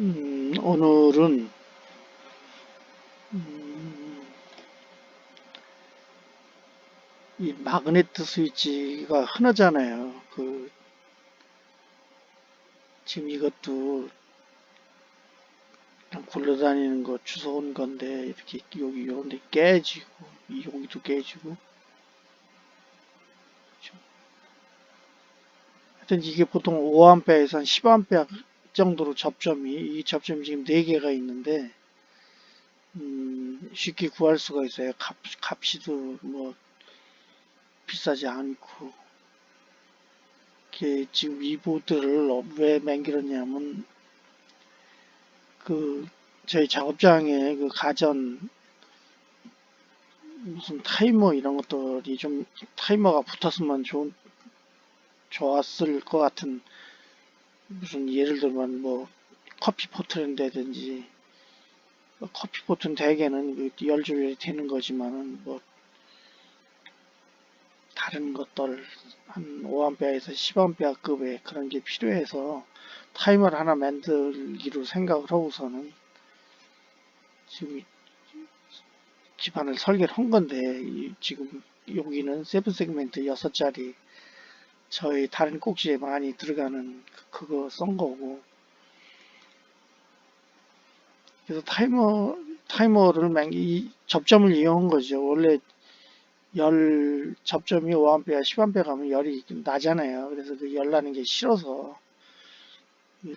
오늘은 음, 이 마그네트 스위치가 흔하잖아요. 지금 이것도 그냥 굴러다니는 거 주워온 건데 이렇게 여기 요런데 깨지고 여기도 깨지고 하여튼 이게 보통 5A에서 한 10A 정도로 이 접점이 지금 4개가 있는데 쉽게 구할 수가 있어요. 값이도 뭐 비싸지 않고. 이게 지금 이 보드를 왜 만들었냐면 그 저희 작업장에 그 가전 무슨 타이머 이런 것들이 좀 타이머가 붙었으면 좋았을 것 같은, 무슨 예를 들면 뭐 커피포트랜다든지, 커피포트는 대개는 그 열조율이 되는 거지만은 뭐 다른 것들 한 5A에서 10A급의 그런 게 필요해서 타이머를 하나 만들기로 생각을 하고서는 지금 기반을 설계를 한 건데, 지금 여기는 세븐 세그멘트 6자리 저희 다른 꼭지에 많이 들어가는 그거 쓴 거고, 그래서 타이머를 이 접점을 이용한 거죠. 원래 열 접점이 5A, 10A 가면 열이 좀 나잖아요. 그래서 그 열 나는 게 싫어서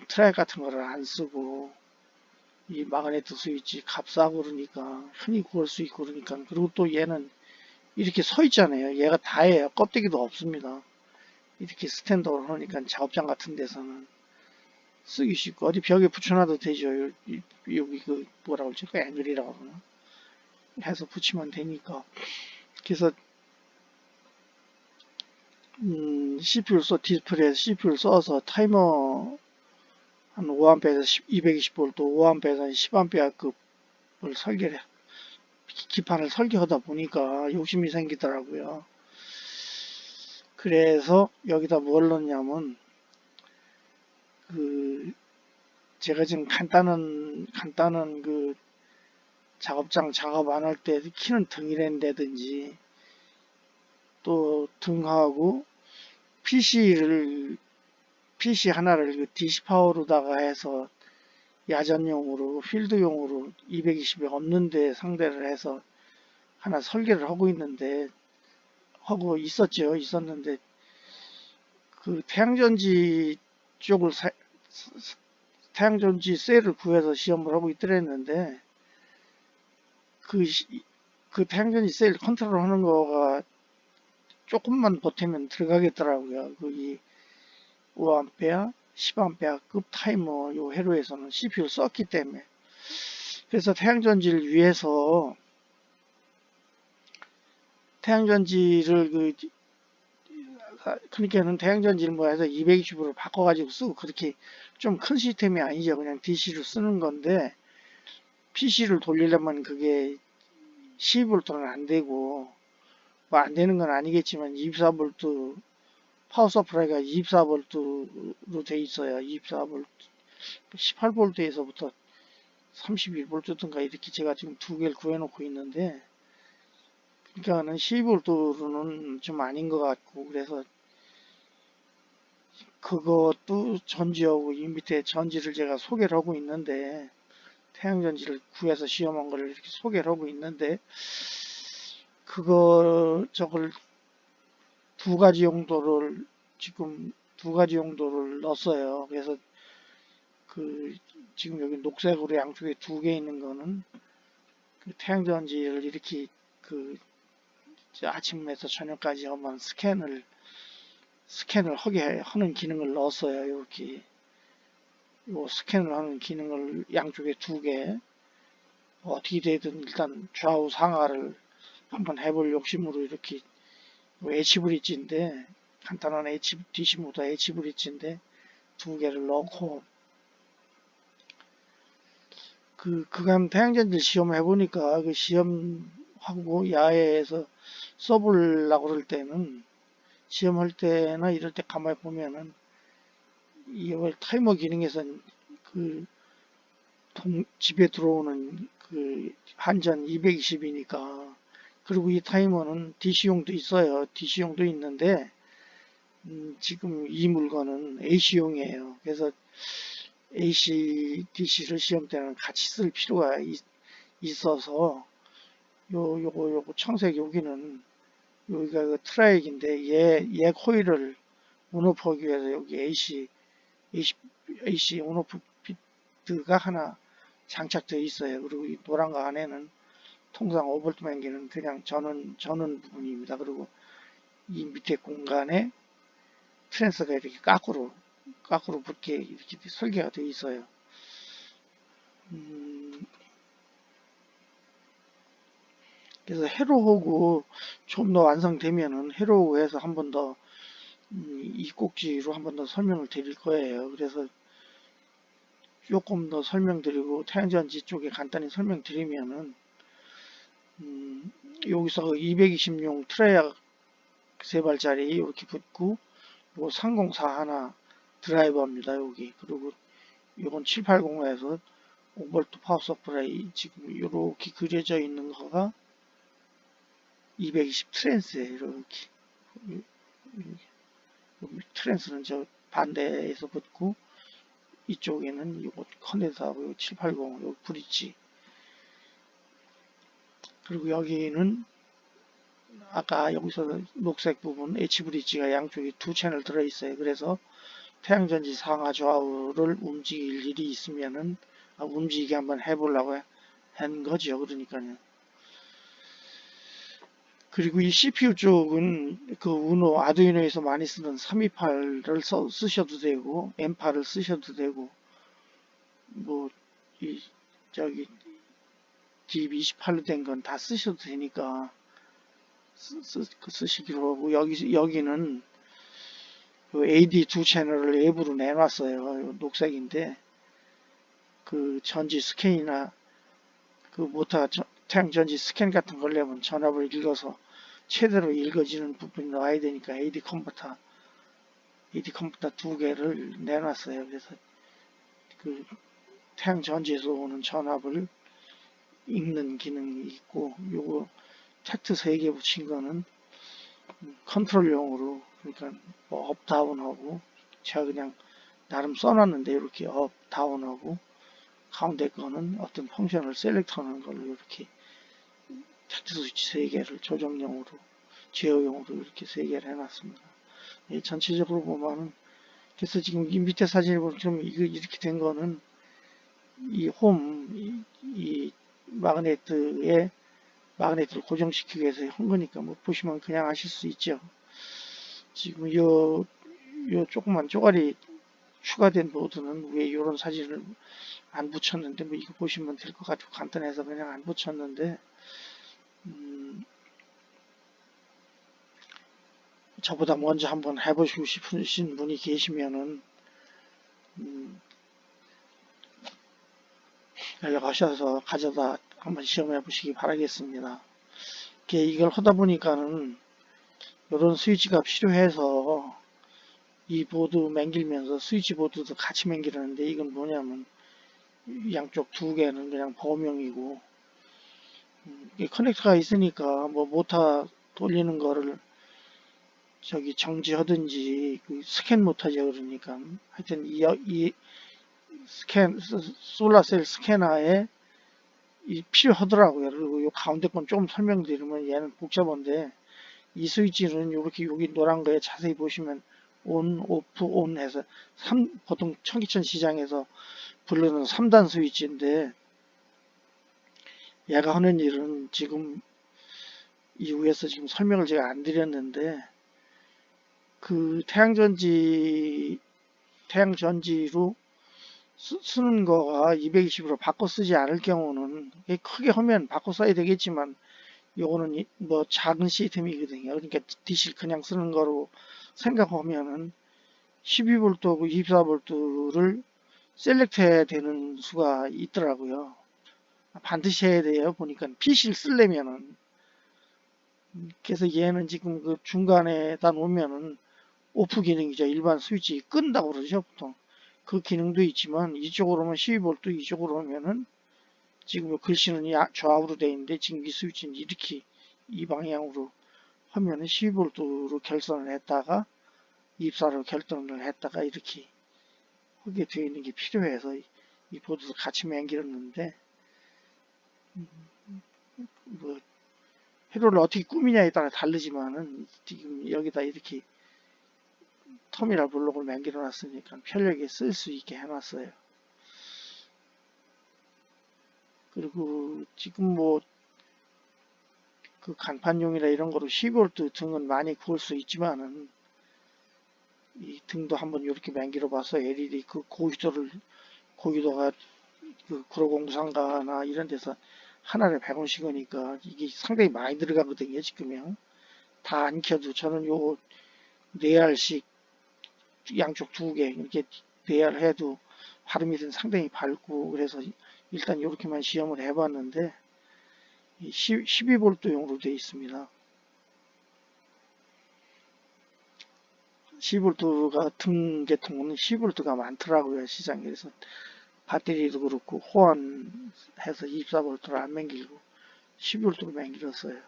트라이 같은 거를 안 쓰고, 이 마그네트 스위치 값싸고 그러니까 흔히 구할 수 있고 그러니까. 그리고 또 얘는 이렇게 서 있잖아요. 얘가 다예요. 껍데기도 없습니다. 이렇게 스탠드로 하니까 작업장 같은 데서는 쓰기 쉽고, 어디 벽에 붙여놔도 되죠. 여기 그 뭐라 그러지? 그 앵글이라고 그러나? 해서 붙이면 되니까. 그래서 디스플레이에서 CPU를 써서 타이머 한 5A에서 220V, 5A에서 10A급을 기판을 설계하다 보니까 욕심이 생기더라고요. 그래서 여기다 뭘 넣냐면, 그 제가 지금 간단한 그 작업장 작업 안 할 때 키는 등이랜다든지, 또 등하고 PC 하나를 그 DC 파워로다가 해서 야전용으로 필드용으로 220에 없는데 상대를 해서 하나 설계를 하고 있었는데, 그 태양전지 셀을 구해서 시험을 하고 있더랬는데, 그, 그 태양전지 셀 컨트롤 하는 거가 조금만 버티면 들어가겠더라고요. 이 5A, 10A급 타이머 요 회로에서는 CPU 썼기 때문에. 그래서 태양전지를 그러니까는 태양전지를 뭐 해서 220으로 바꿔가지고 쓰고, 그렇게 좀 큰 시스템이 아니죠. 그냥 DC로 쓰는 건데, PC를 돌리려면 그게 12V는 안 되고, 뭐 안 되는 건 아니겠지만 24V 파워 서프라이가 24V로 돼 있어요. 24V, 18V에서부터 31V든가 이렇게 제가 지금 두 개를 구해놓고 있는데, 그러니까는 12V로는 좀 아닌 것 같고, 그래서 그것도 전지하고 이 밑에 전지를 제가 소개를 하고 있는데, 태양전지를 구해서 시험한 거를 이렇게 소개를 하고 있는데, 저걸 지금 두 가지 용도를 넣었어요. 그래서 지금 여기 녹색으로 양쪽에 두 개 있는 거는 그 태양전지를 이렇게 아침에서 저녁까지 하면 스캔을 하게 하는 기능을 넣었어요. 이렇게 요 스캔을 하는 기능을 양쪽에 두 개, 어떻게 되든 일단 좌우 상하를 한번 해볼 욕심으로 이렇게 H브릿지인데, 간단한 DC 모터 H브릿지인데 두 개를 넣고, 그간 태양전지 시험을 해보니까 그 시험하고 야외에서 써보려고 그럴 때는, 시험할 때나 이럴 때 가만히 보면은 이 타이머 기능에선 그 집에 들어오는 그 한전 220이니까. 그리고 이 타이머는 DC용도 있어요. DC용도 있는데 지금 이 물건은 AC용이에요. 그래서 AC, DC를 시험 때는 같이 쓸 필요가 있어서 요거 청색 여기는 여기가 그 트라이액인데 얘 코일을 온오프하기 위해서 여기 AC 온오프 비트가 하나 장착되어 있어요. 그리고 이 노란 거 안에는 통상 5V 만기는 그냥 전원 부분입니다. 그리고 이 밑에 공간에 트랜스가 이렇게 까꾸로 붙게 이렇게 설계가 되어 있어요. 그래서 해로호구 좀 더 완성되면은 해로호구에서 한 번 더 이 꼭지로 한 번 더 설명을 드릴 거예요. 그래서 조금 더 설명드리고 태양전지 쪽에 간단히 설명드리면은 여기서 220용 트라이악 3발짜리 이렇게 붙고 요 304 하나 드라이버입니다. 여기. 그리고 요건 780에서 5V 파워 서플라이 지금 이렇게 그려져 있는 거가 220 트랜스예요. 이렇게. 트랜스는 저 반대에서 붙고 이쪽에는 요거 컨덴서하고 780 요 브릿지. 그리고 여기는 아까 여기서 녹색 부분 H 브릿지가 양쪽에 2채널 들어있어요. 그래서 태양전지 상하 좌우를 움직일 일이 있으면은 움직이게 한번 해보려고 한 거죠. 그러니까요. 그리고 이 CPU 쪽은 그 우노 아두이노에서 많이 쓰는 328을 쓰셔도 되고 M8을 쓰셔도 되고 뭐 이 저기 DB28로 된 건 다 쓰셔도 되니까 쓰시기로 하고 여기는 AD 2채널을 외부로 내놨어요. 녹색인데 그 전지 스캔이나 그 모터 태양전지 스캔 같은 걸 내면 전압을 읽어서 최대로 읽어지는 부분이 나와야 되니까 AD 컨버터 2개를 내놨어요. 그래서 그 태양전지에서 오는 전압을 읽는 기능이 있고 요거 택트 3개 붙인 거는 컨트롤용으로 그러니까 뭐 업 다운하고 제가 그냥 나름 써놨는데 이렇게 업 다운하고 가운데 거는 어떤 펑션을 셀렉트하는 걸로 이렇게 택트 스위치 3개를 조정용으로 제어용으로 이렇게 3개를 해놨습니다. 예, 전체적으로 보면은 그래서 지금 이 밑에 사진을 보면 좀 이렇게 된 거는 이 마그네트를 고정시키기 위해서 한 거니까 뭐 보시면 그냥 아실 수 있죠. 지금 요 조그만 쪼가리 추가된 보드는 왜 이런 사진을 안 붙였는데 뭐 이거 보시면 될 것 같고 간단해서 그냥 안 붙였는데 저보다 먼저 한번 해보시고 싶으신 분이 계시면은 연락하셔서 가져다 한번 시험해 보시기 바라겠습니다. 이걸 하다 보니까는 이런 스위치가 필요해서 이 보드 맹길면서 스위치 보드도 같이 맹기려는데 이건 뭐냐면 양쪽 2개는 그냥 범용이고 커넥터가 있으니까 뭐 모터 돌리는 거를 저기 정지하든지 그 스캔 못하죠. 그러니까 하여튼 이 스캔 솔라셀 스캐너에 필요하더라고요. 그리고 요 가운데 건 좀 설명드리면 얘는 복잡한데 이 스위치는 이렇게 여기 노란 거에 자세히 보시면 온, 오프, 온 해서 보통 청기천 시장에서 부르는 3단 스위치인데 얘가 하는 일은 지금 이후에서 지금 설명을 제가 안 드렸는데 그 태양전지로 쓰는 거가 220으로 바꿔 쓰지 않을 경우는 크게 하면 바꿔 써야 되겠지만 요거는 뭐 작은 시스템이거든요. 그러니까 DC를 그냥 쓰는 거로 생각하면은 12V하고 24V를 셀렉트 해야 되는 수가 있더라고요. 반드시 해야 돼요. 보니까 PC를 쓰려면은. 그래서 얘는 지금 그 중간에다 놓으면은 오프 기능이죠. 일반 스위치 끈다고 그러죠. 보통. 그 기능도 있지만 이쪽으로 오면 12V, 이쪽으로 오면은 지금 글씨는 좌우로 되어 있는데 지금 이 스위치는 이렇게 이 방향으로 하면은 12V로 결선을 했다가 입사로 결선을 했다가 이렇게 하게 되어 있는 게 필요해서 이 보드도 같이 맹길었는데 뭐 회로를 어떻게 꾸미냐에 따라 다르지만은 지금 여기다 이렇게 터미널 블록을 맹길어 놨으니까 편리하게 쓸 수 있게 해놨어요. 그리고 지금 뭐 그 간판용이나 이런 거로 12V 등은 많이 구울 수 있지만은 이 등도 한번 이렇게 맹길어 봐서 LED 그 고유도가 그 구로공상가나 이런 데서 하나에 100원씩 하니까 이게 상당히 많이 들어가거든요. 지금요. 다 안 켜도 저는 요 4알씩 양쪽 2개 이렇게 4알 해도 발음이 상당히 밝고 그래서 일단 이렇게만 시험을 해봤는데 12V용으로 되어 있습니다. 12V가 등 계통은 12V가 많더라고요. 시장에. 그래서 배터리도 그렇고 호환해서 24V를 안 맹길고 12V로 맹길었어요.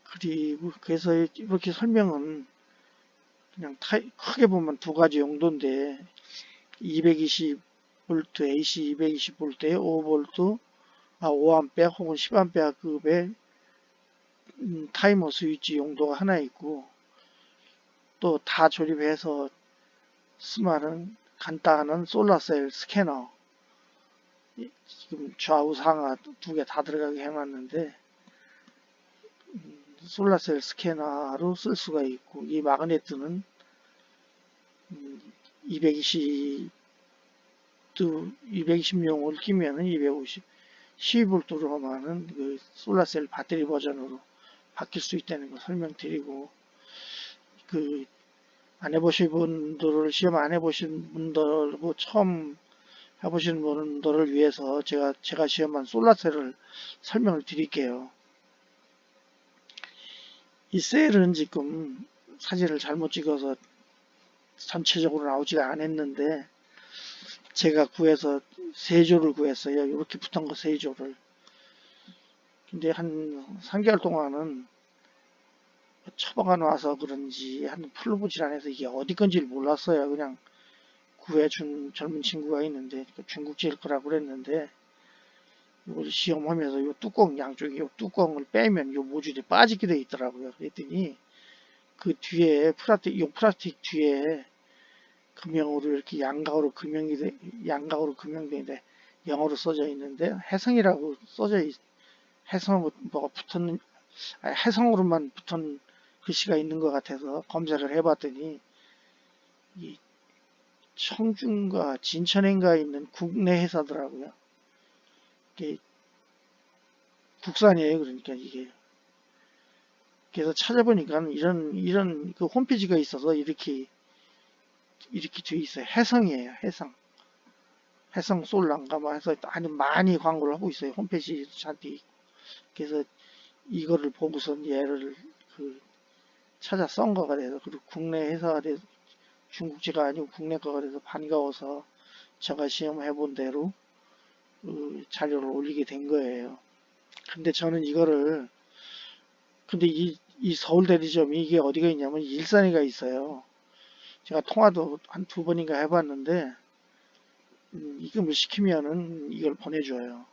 그리고 그래서 이렇게 설명은 그냥 크게 보면 두 가지 용도인데 220V AC 220V에 5V 5A 혹은 10A 급의 타이머 스위치 용도가 하나 있고 또 다 조립해서 쓰면은 간단한 솔라셀 스캐너 지금 좌우 상하 2개 다 들어가게 해놨는데 솔라셀 스캐너로 쓸 수가 있고 이 마그네트는 220용을 끼면은 250 12V로 하면은 그 솔라셀 배터리 버전으로 바뀔 수 있다는 거 설명드리고 그 안 해보신 분들을 시험 안 해보신 분들 처음 해보시는 분들을 위해서 제가 시험한 솔라셀을 설명을 드릴게요. 이 셀은 지금 사진을 잘못 찍어서 전체적으로 나오지가 않았는데 제가 구해서 3조를 구했어요. 이렇게 붙은 거 3조를. 근데 한 3개월 동안은 처방가 나와서 그런지 한 풀로보질 않아서 이게 어디 건지를 몰랐어요. 그냥 구해준 젊은 친구가 있는데 중국제일 거라고 그랬는데 이걸 시험하면서 이 뚜껑 양쪽에 이 뚜껑을 빼면 이 모듈이 빠지게 돼 있더라고요. 그랬더니 그 뒤에 플라스틱 뒤에 금형으로 이렇게 양각으로 금형되는데 영어로 써져 있는데 해성이라고 써져 있. 해성 뭐가 붙은 해성으로만 붙은 글씨가 있는 것 같아서 검색을 해봤더니 이 청주인가 진천인가 있는 국내 회사더라고요. 이게 국산이에요. 그러니까 이게 그래서 찾아보니까 이런 그 홈페이지가 있어서 이렇게 돼 있어요. 해성이에요. 해성 솔랑가 뭐 해서 아주 많이 광고를 하고 있어요. 홈페이지 잔뜩 있고. 그래서 이거를 보고선 얘를 그 찾아 썬 거가 돼서 그리고 국내 회사가 돼서 중국제가 아니고 국내 거가 돼서 반가워서 제가 시험해 본 대로 그 자료를 올리게 된 거예요. 근데 저는 이거를 근데 이 서울 대리점이 이게 어디가 있냐면 일산에가 있어요. 제가 통화도 한 2번인가 해봤는데 입금을 시키면은 이걸 보내줘요.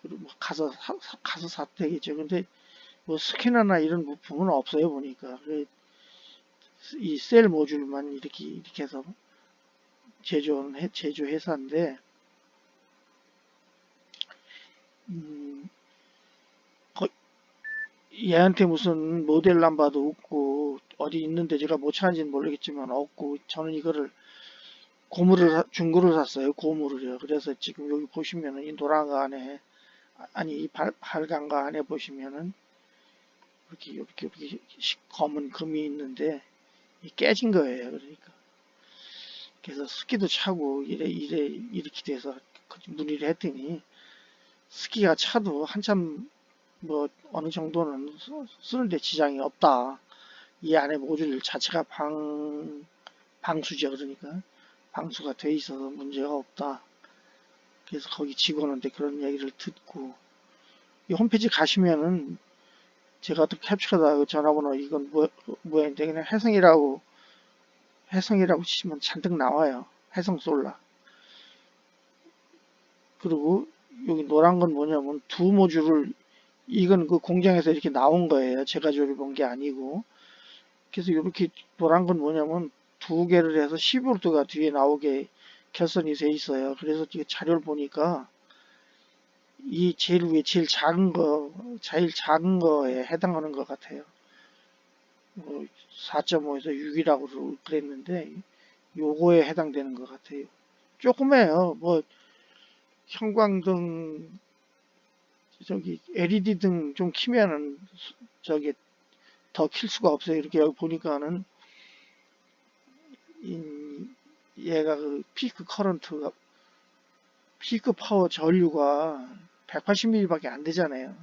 그리고 뭐 가서 사도 되겠죠. 근데 뭐 스캐너나 이런 부품은 없어요 보니까. 이 셀 모듈만 이렇게 해서 제조 회사인데 얘한테 무슨 모델 넘버도 없고 어디 있는데 제가 못 찾는지는 모르겠지만 없고 저는 이거를 중고를 샀어요. 고무를요. 그래서 지금 여기 보시면은 이 노란 거 안에 아니 이 발간 거 안에 보시면은 이렇게 검은 금이 있는데 깨진 거예요. 그러니까 그래서 습기도 차고 이렇게 돼서 문의를 했더니 습기가 차도 한참 뭐 어느 정도는 쓰는데 지장이 없다. 이 안에 모듈 자체가 방수죠. 그러니까 방수가 돼 있어서 문제가 없다. 그래서 거기 직원한테 그런 얘기를 듣고 이 홈페이지 가시면은 제가 또 캡처다 전화번호 이건 뭐인데 그냥 해성이라고 치면 잔뜩 나와요. 해성솔라. 그리고 여기 노란 건 뭐냐면 두 모듈을 이건 그 공장에서 이렇게 나온 거예요. 제가 조립한 게 아니고. 그래서 이렇게 노란 건 뭐냐면 두 개를 해서 10V가 뒤에 나오게 결선이 돼 있어요. 그래서 이 자료를 보니까 이 제일 위에 제일 작은 거에 해당하는 것 같아요. 4.5에서 6이라고 그랬는데 요거에 해당되는 것 같아요. 조그매요. 뭐 형광등 저기 LED 등 좀 키면은 저기 더 킬 수가 없어요. 이렇게 여기 보니까는 얘가 그 피크 파워 전류가 180ml밖에 안 되잖아요.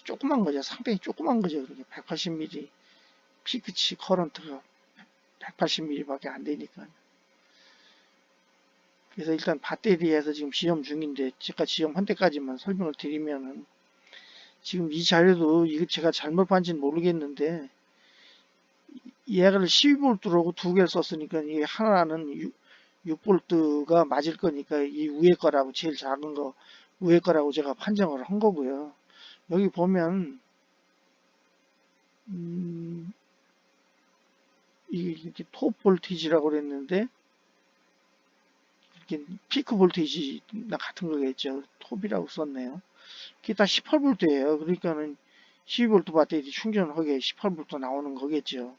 조그만 거죠. 상당히 조그만 거죠. 그렇게 180ml 피크치 커런트가 180ml밖에 안 되니까. 그래서 일단 배터리에서 지금 시험 중인데 제가 시험한 때까지만 설명을 드리면은 지금 이 자료도 이거 제가 잘못 봤는지는 모르겠는데 얘를 12V라고 두 개를 썼으니까 이게 하나는 6V가 맞을 거니까 이 위에 거라고 제일 작은 거 위에 거라고 제가 판정을 한 거고요. 여기 보면 이게 톱 볼티지라고 그랬는데 이렇게 피크 볼티지나 같은 거겠죠. 톱이라고 썼네요. 그게 다 18V예요. 그러니까는 12V 배터리 충전하게 18V 나오는 거겠죠.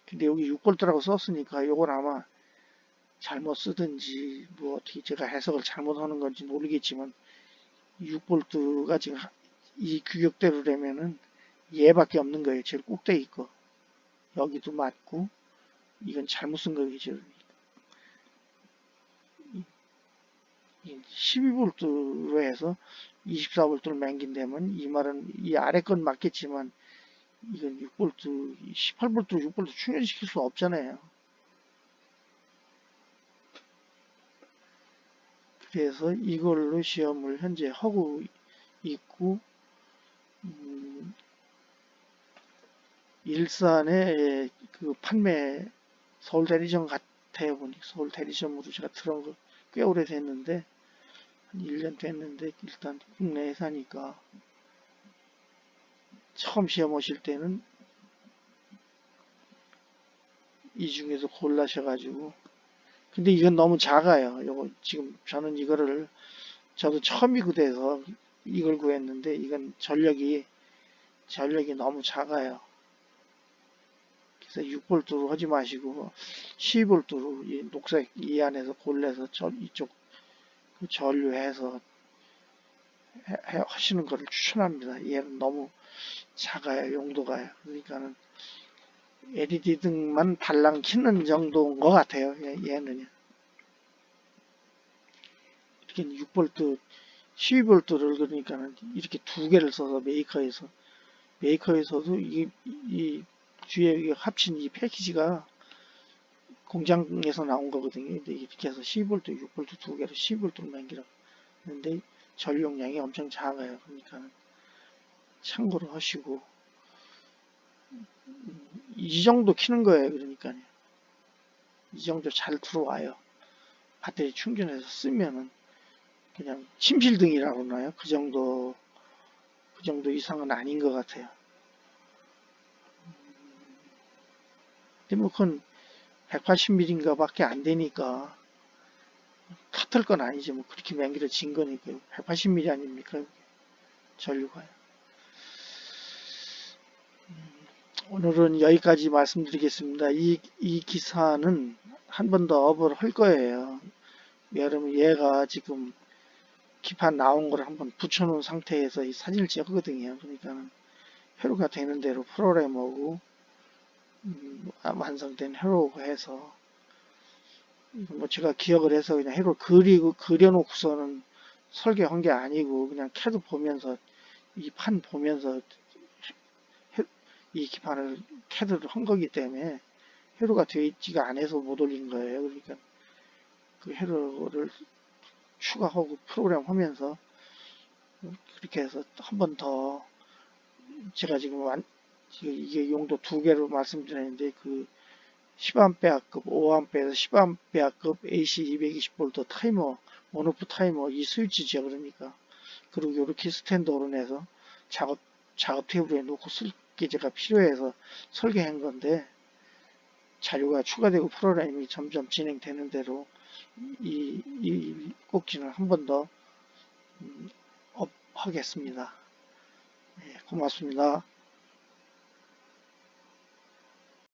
근데 여기 6V라고 썼으니까 이건 아마 잘못 쓰든지 뭐 어떻게 제가 해석을 잘못하는 건지 모르겠지만 6V가 지금 이 규격대로라면은 얘밖에 없는 거예요. 제일 꼭대기 거. 여기도 맞고 이건 잘못 쓴 거겠죠. 12V로 해서 24V를 맹긴다면 이 말은 이 아래 건 맞겠지만 이건 6V, 18V, 6V 충전시킬 수 없잖아요. 그래서 이걸로 시험을 현재 하고 있고 일산의 그 판매 서울 대리점 같아요. 보니 서울 대리점으로 제가 들어온 거 꽤 오래됐는데 한 1년 됐는데 일단 국내에 사니까 처음 시험 오실 때는 이 중에서 골라셔가지고 근데 이건 너무 작아요. 요거 지금 저는 이거를 저도 처음이 돼서 이걸 구했는데 이건 전력이 너무 작아요. 그래서 6V로 하지 마시고 12V로 이 녹색 이 안에서 골라서 이쪽 그 전류해서 하시는 것을 추천합니다. 얘는 너무 작아요. 용도가요. 그러니까는 LED 등만 발랑 켜는 정도인 것 같아요. 얘는요. 이렇게 6V, 12V를 그러니까는 이렇게 두 개를 써서 메이커에서도 이 뒤에 합친 이 패키지가 공장에서 나온 거거든요. 근데 이렇게 해서 12V, 6V 두 개를 12V로 만들어 근데 전류용량이 엄청 작아요. 그러니까 참고로 하시고 이 정도 키는 거예요. 그러니까요. 이 정도 잘 들어와요. 배터리 충전해서 쓰면은 그냥 침실등이라고 하나요? 그 정도 이상은 아닌 것 같아요. 근데 뭐 그건 180mm인가 밖에 안 되니까 탓할 건 아니지. 뭐 그렇게 맹기로진 거니까 180mm 아닙니까? 전류가요. 오늘은 여기까지 말씀드리겠습니다. 이 기사는 한 번 더 업을 할 거예요. 여러분 얘가 지금 기판 나온 걸 한번 붙여놓은 상태에서 이 사진을 찍었거든요. 그러니까 회로가 되는 대로 프로그램하고 완성된 회로고 해서 뭐 제가 기억을 해서 그냥 회로 그려놓고서는 설계한 게 아니고 그냥 캐드 보면서 이 판 보면서 이 기판을 캐드를 한 거기 때문에 회로가 되어 있지가 않아서 못 올린 거예요. 그러니까 그 회로를 추가하고 프로그램 하면서 그렇게 해서 한 번 더 제가 지금 이게 용도 두 개로 말씀드렸는데 그 10A급, 5A에서 10A급 AC 220V 타이머, 온오프 타이머 이 스위치죠. 그러니까 그리고 이렇게 스탠드로 해서 작업 테이블에 놓고 쓸 게 제가 필요해서 설계한 건데 자료가 추가되고 프로그램이 점점 진행되는 대로 이 꼭지는 한 번 더 하겠습니다. 네, 고맙습니다.